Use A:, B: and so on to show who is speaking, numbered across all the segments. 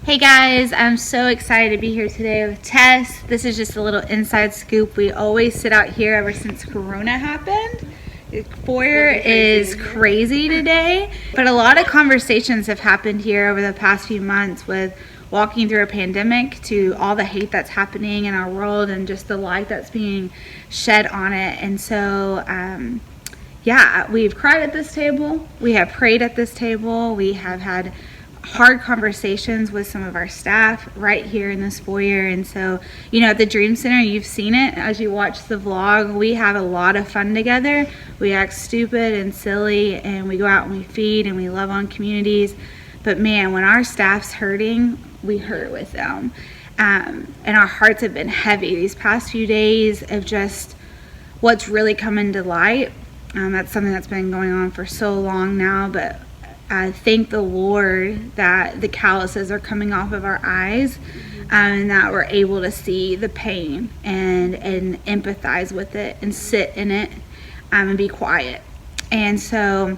A: Hey guys, I'm so excited to be here today with Tess. This is just a little inside scoop. We always sit out here ever since Corona happened. The foyer is crazy today, but a lot of conversations have happened here over the past few months with walking through a pandemic to all the hate that's happening in our world and just the light that's being shed on it. And so, we've cried at this table. We have prayed at this table. We have had hard conversations with some of our staff right here in this foyer. And so, at the Dream Center, you've seen it as you watch the vlog. We have a lot of fun together. We act stupid and silly, and we go out and we feed and we love on communities. But man, when our staff's hurting, we hurt with them. And our hearts have been heavy these past few days of just what's really coming to light. That's something that's been going on for so long now, but I thank the Lord that the calluses are coming off of our eyes, and that we're able to see the pain and empathize with it and sit in it and be quiet. And so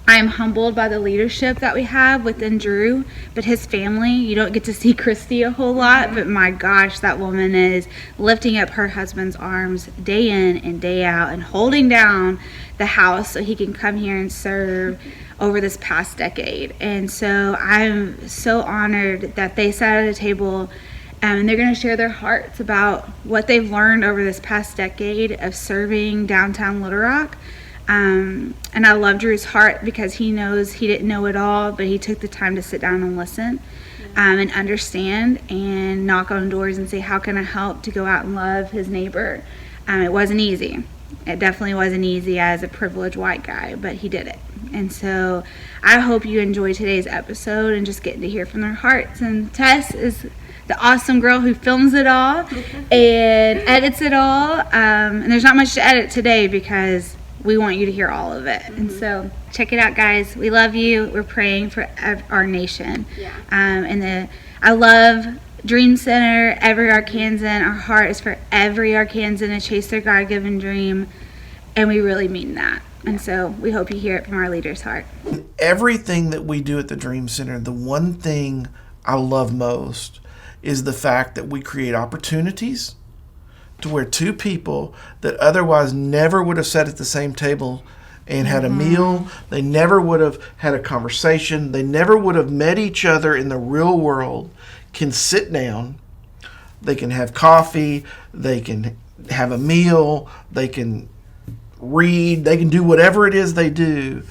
A: I'm humbled by the leadership that we have within Drew, but his family, you don't get to see Christy a whole lot, but my gosh, that woman is lifting up her husband's arms day in and day out and holding down the house so he can come here and serve over this past decade. And so I'm so honored that they sat at a table and they're going to share their hearts about what they've learned over this past decade of serving downtown Little Rock. And I love Drew's heart because he knows he didn't know it all, but he took the time to sit down and listen and understand and knock on doors and say, how can I help to go out and love his neighbor? It wasn't easy. It definitely wasn't easy as a privileged white guy, but he did it. And so I hope you enjoy today's episode and just getting to hear from their hearts. And Tess is the awesome girl who films it all and edits it all. And there's not much to edit today because we want you to hear all of it. And so check it out, guys. We love you. We're praying for our nation. I love Dream Center, every Arkansan. Our heart is for every Arkansan to chase their God-given dream, and we really mean that. And so we hope you hear it from our leader's heart.
B: Everything that we do at the Dream Center, the one thing I love most is the fact that we create opportunities to where two people that otherwise never would have sat at the same table and had a meal, they never would have had a conversation, they never would have met each other in the real world, can sit down, they can have coffee, they can have a meal, they can read, they can do whatever it is they do,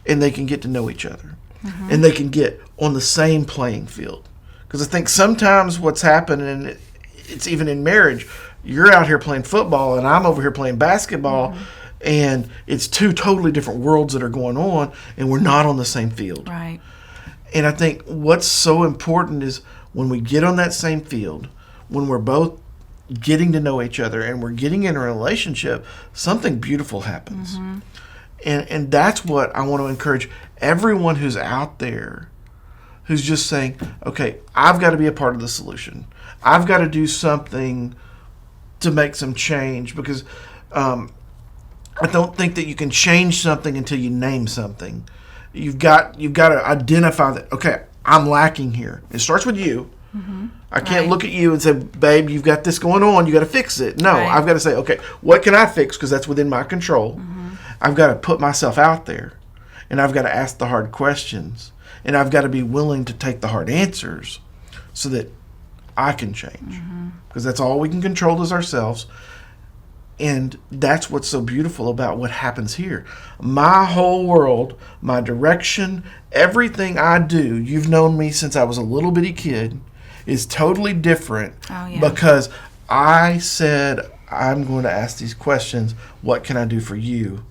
B: and they can get to know each other. And they can get on the same playing field. Because I think sometimes what's happened, and it's even in marriage, you're out here playing football and I'm over here playing basketball, and it's two totally different worlds that are going on, and we're not on the same field.
C: Right.
B: And I think what's so important is when we get on that same field, when we're both getting to know each other and we're getting in a relationship, something beautiful happens. And that's what I want to encourage everyone who's out there who's just saying, okay, I've got to be a part of the solution. I've got to do something to make some change, because I don't think that you can change something until you name something. You've got to identify that, okay, I'm lacking here. It starts with you. I can't look at you and say, babe, you've got this going on, you got to fix it. No, I've got to say, okay, what can I fix? Because that's within my control. I've got to put myself out there, and I've got to ask the hard questions, and I've got to be willing to take the hard answers so that I can change. Because that's all we can control is ourselves. And that's what's so beautiful about what happens here. My whole world, my direction, everything I do, you've known me since I was a little bitty kid, is totally different because I said, I'm going to ask these questions. What can I do for you?